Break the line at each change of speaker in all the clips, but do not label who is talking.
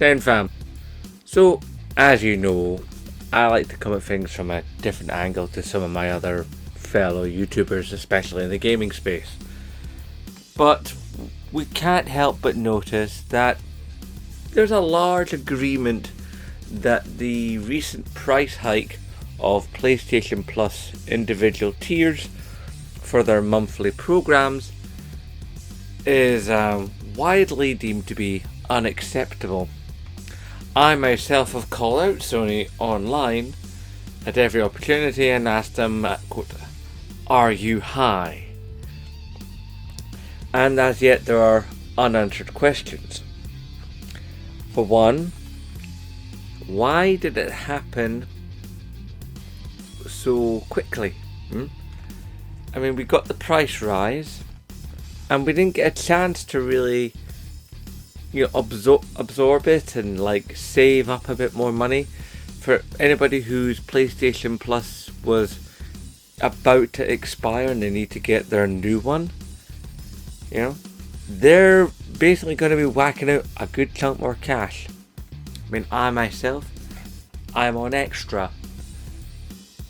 Sound fam. So, as you know, I like to come at things from a different angle to some of my other fellow YouTubers, especially in the gaming space. But we can't help but notice that there's a large agreement that the recent price hike of PlayStation Plus individual tiers for their monthly programs is widely deemed to be unacceptable. I myself have called out Sony online at every opportunity and asked them, quote, "Are you high?" And as yet there are unanswered questions. For one, why did it happen so quickly? I mean, we got the price rise and we didn't get a chance to really absorb it and like save up a bit more money. For anybody whose PlayStation Plus was about to expire and they need to get their new one, they're basically going to be whacking out a good chunk more cash. I mean, I myself, I'm on extra,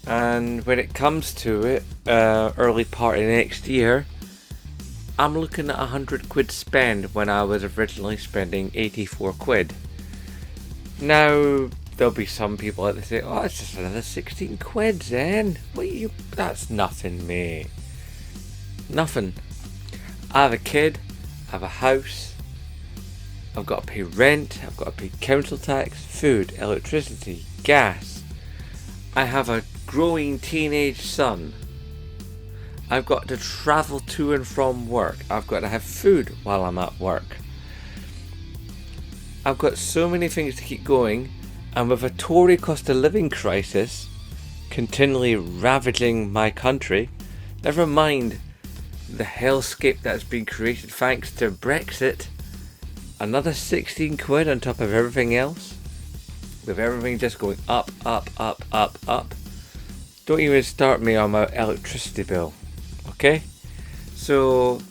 and when it comes to it, early part of next year, I'm looking at £100 spend when I was originally spending 84 quid. Now, there'll be some people that say, "Oh, it's just another 16 quid then. That's nothing, mate. Nothing. I have a kid, I have a house, I've got to pay rent, I've got to pay council tax, food, electricity, gas. I have a growing teenage son. I've got to travel to and from work. I've got to have food while I'm at work. I've got so many things to keep going, and with a Tory cost of living crisis continually ravaging my country, never mind the hellscape that's been created thanks to Brexit, another 16 quid on top of everything else, with everything just going up, up, up, up, up. Don't even start me on my electricity bill. Okay? So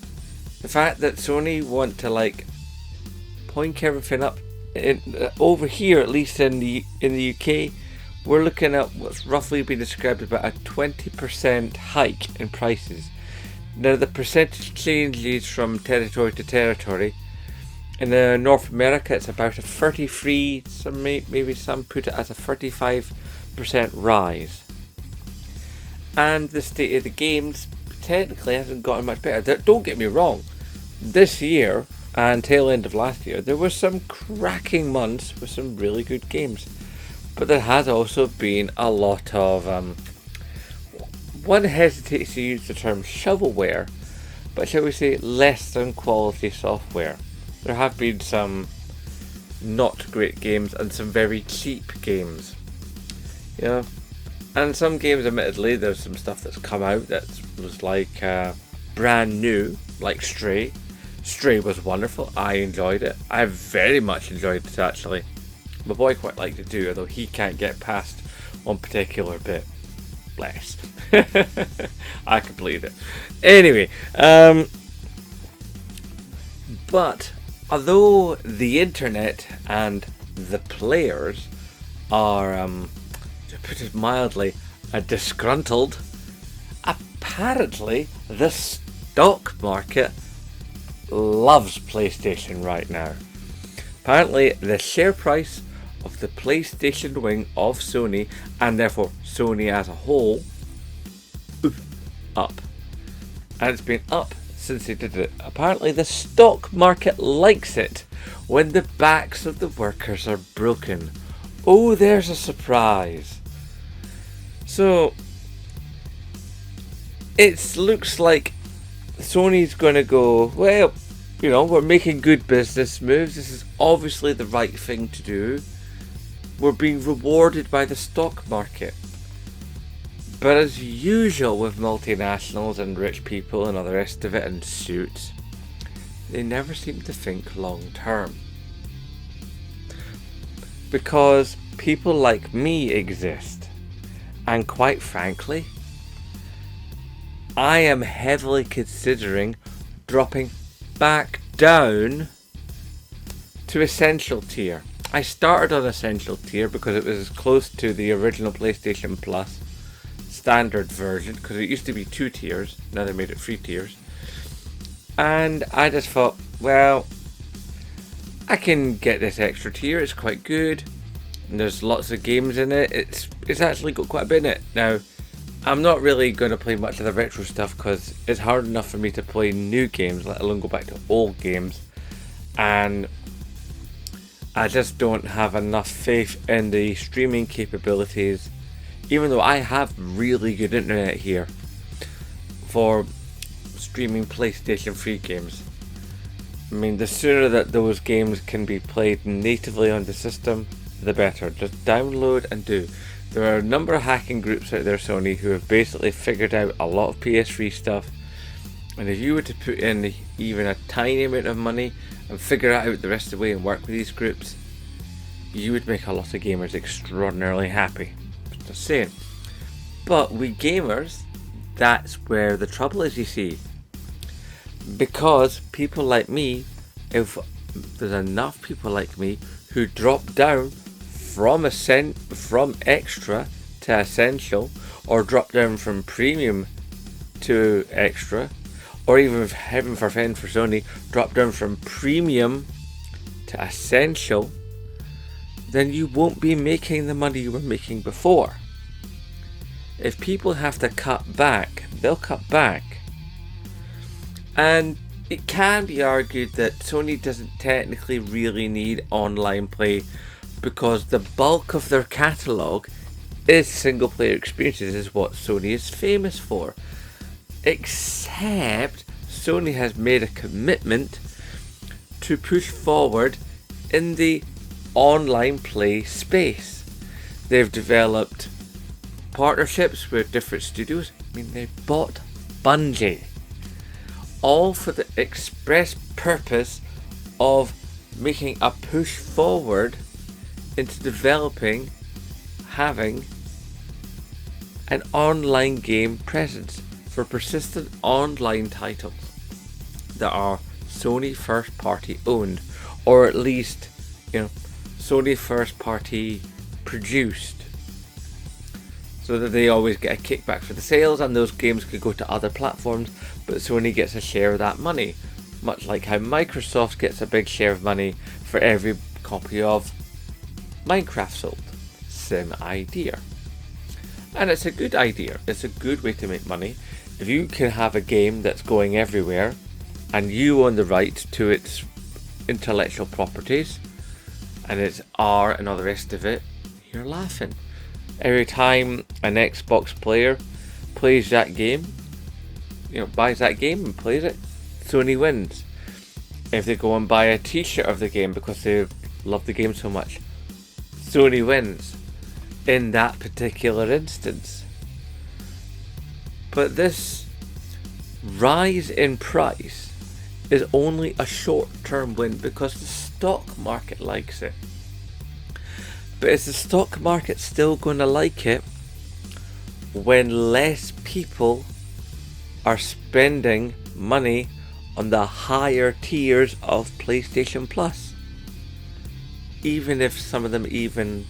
the fact that Sony want to point everything up over here, at least in the UK, we're looking at what's roughly been described about a 20% hike in prices. Now the percentage changes from territory to territory. In North America, it's about a 33, maybe some put it as a 35% rise. And the state of the games technically hasn't gotten much better. Don't get me wrong, this year and tail end of last year there were some cracking months with some really good games, but there has also been a lot of one hesitates to use the term shovelware, but shall we say less than quality software. There have been some not great games and some very cheap games, and some games, admittedly, there's some stuff that's come out that was brand new, like Stray. Stray was wonderful. I enjoyed it. I very much enjoyed it, actually. My boy quite liked it too, although he can't get past one particular bit. Bless. I completed it. Anyway, but although the internet and the players are, to put it mildly, disgruntled, apparently the stock market loves PlayStation right now. Apparently the share price of the PlayStation wing of Sony, and therefore Sony as a whole, up. And it's been up since they did it. Apparently the stock market likes it when the backs of the workers are broken. Oh, there's a surprise. So it looks like Sony's going to go, well, we're making good business moves. This is obviously the right thing to do. We're being rewarded by the stock market. But as usual with multinationals and rich people and all the rest of it and suits, they never seem to think long term. Because people like me exist. And quite frankly, I am heavily considering dropping back down to essential tier. I started on Essential tier because it was as close to the original PlayStation Plus standard version, because it used to be 2 tiers, now they made it 3 tiers. And I just thought, well, I can get this extra tier, it's quite good. And there's lots of games in it. It's actually got quite a bit in it. Now, I'm not really going to play much of the retro stuff because it's hard enough for me to play new games, let alone go back to old games. And I just don't have enough faith in the streaming capabilities, even though I have really good internet here for streaming PlayStation 3 games. I mean, the sooner that those games can be played natively on the system, the better. Just download and do. There are a number of hacking groups out there, Sony, who have basically figured out a lot of PS3 stuff, and if you were to put in even a tiny amount of money and figure it out the rest of the way and work with these groups, you would make a lot of gamers extraordinarily happy. Just saying. But we gamers, that's where the trouble is, you see. Because people like me, if there's enough people like me who drop down from extra to essential, or drop down from premium to extra, or even, heaven forfend for Sony, drop down from premium to essential, then you won't be making the money you were making before. If people have to cut back, they'll cut back. And it can be argued that Sony doesn't technically really need online play, because the bulk of their catalogue is single player experiences, is what Sony is famous for. Except Sony has made a commitment to push forward in the online play space. They've developed partnerships with different studios. I mean, they bought Bungie, all for the express purpose of making a push forward into developing, having an online game presence for persistent online titles that are Sony first party owned, or at least, Sony first party produced, so that they always get a kickback for the sales, and those games could go to other platforms, but Sony gets a share of that money, much like how Microsoft gets a big share of money for every copy of Minecraft sold. Same idea. And it's a good idea. It's a good way to make money. If you can have a game that's going everywhere and you own the right to its intellectual properties and its R and all the rest of it, you're laughing. Every time an Xbox player plays that game, buys that game and plays it, Sony wins. If they go and buy a t-shirt of the game because they love the game so much, Sony wins in that particular instance. But this rise in price is only a short-term win because the stock market likes it. But is the stock market still going to like it when less people are spending money on the higher tiers of PlayStation Plus? Even if some of them even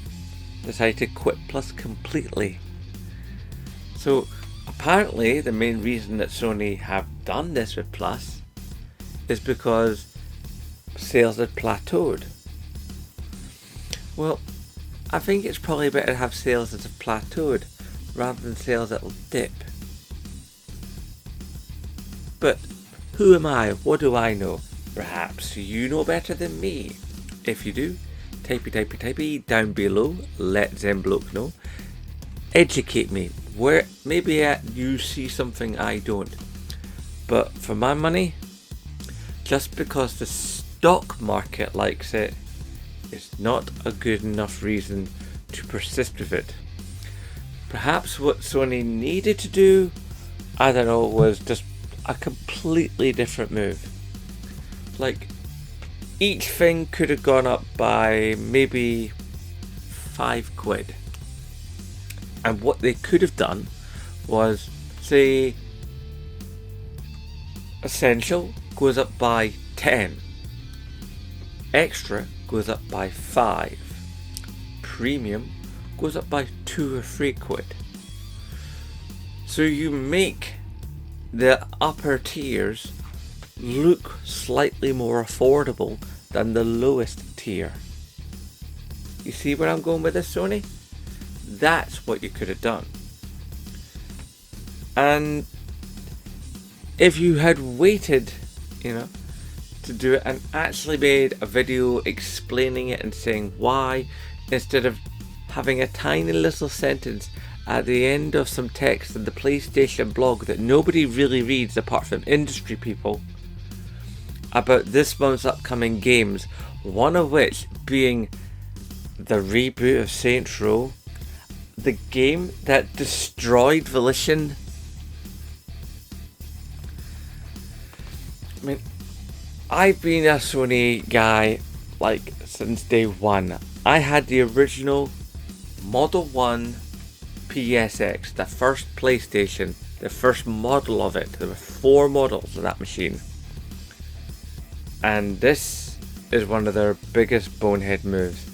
decide to quit Plus completely. So apparently the main reason that Sony have done this with Plus is because sales had plateaued. Well, I think it's probably better to have sales that have plateaued rather than sales that will dip. But who am I? What do I know? Perhaps you know better than me. If you do, typey down below, let Zembloke know. Educate me. Where maybe you see something I don't. But for my money, just because the stock market likes it, is not a good enough reason to persist with it. Perhaps what Sony needed to do, I don't know, was just a completely different move. Like, each thing could have gone up by maybe £5. And what they could have done was, say, Essential goes up by 10. Extra goes up by 5. Premium goes up by 2 or 3 quid. So you make the upper tiers look slightly more affordable than the lowest tier. You see where I'm going with this, Sony? That's what you could have done. And if you had waited, to do it and actually made a video explaining it and saying why, instead of having a tiny little sentence at the end of some text in the PlayStation blog that nobody really reads apart from industry people about this month's upcoming games, one of which being the reboot of Saints Row, the game that destroyed Volition. I mean, I've been a Sony guy since day one. I had the original Model 1 PSX, the first PlayStation, the first model of it. There were 4 models of that machine. And this is one of their biggest bonehead moves.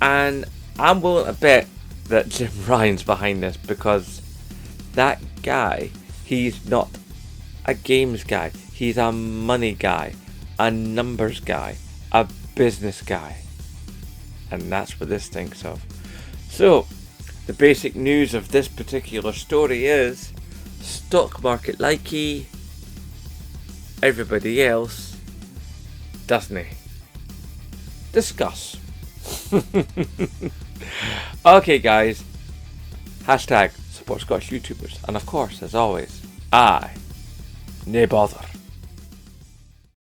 And I'm willing to bet that Jim Ryan's behind this, because that guy, he's not a games guy. He's a money guy, a numbers guy, a business guy. And that's what this thinks of. So, the basic news of this particular story is stock market likey, everybody else doesn't he? Discuss. Okay guys, hashtag support Scottish YouTubers, and of course, as always, I nae bother.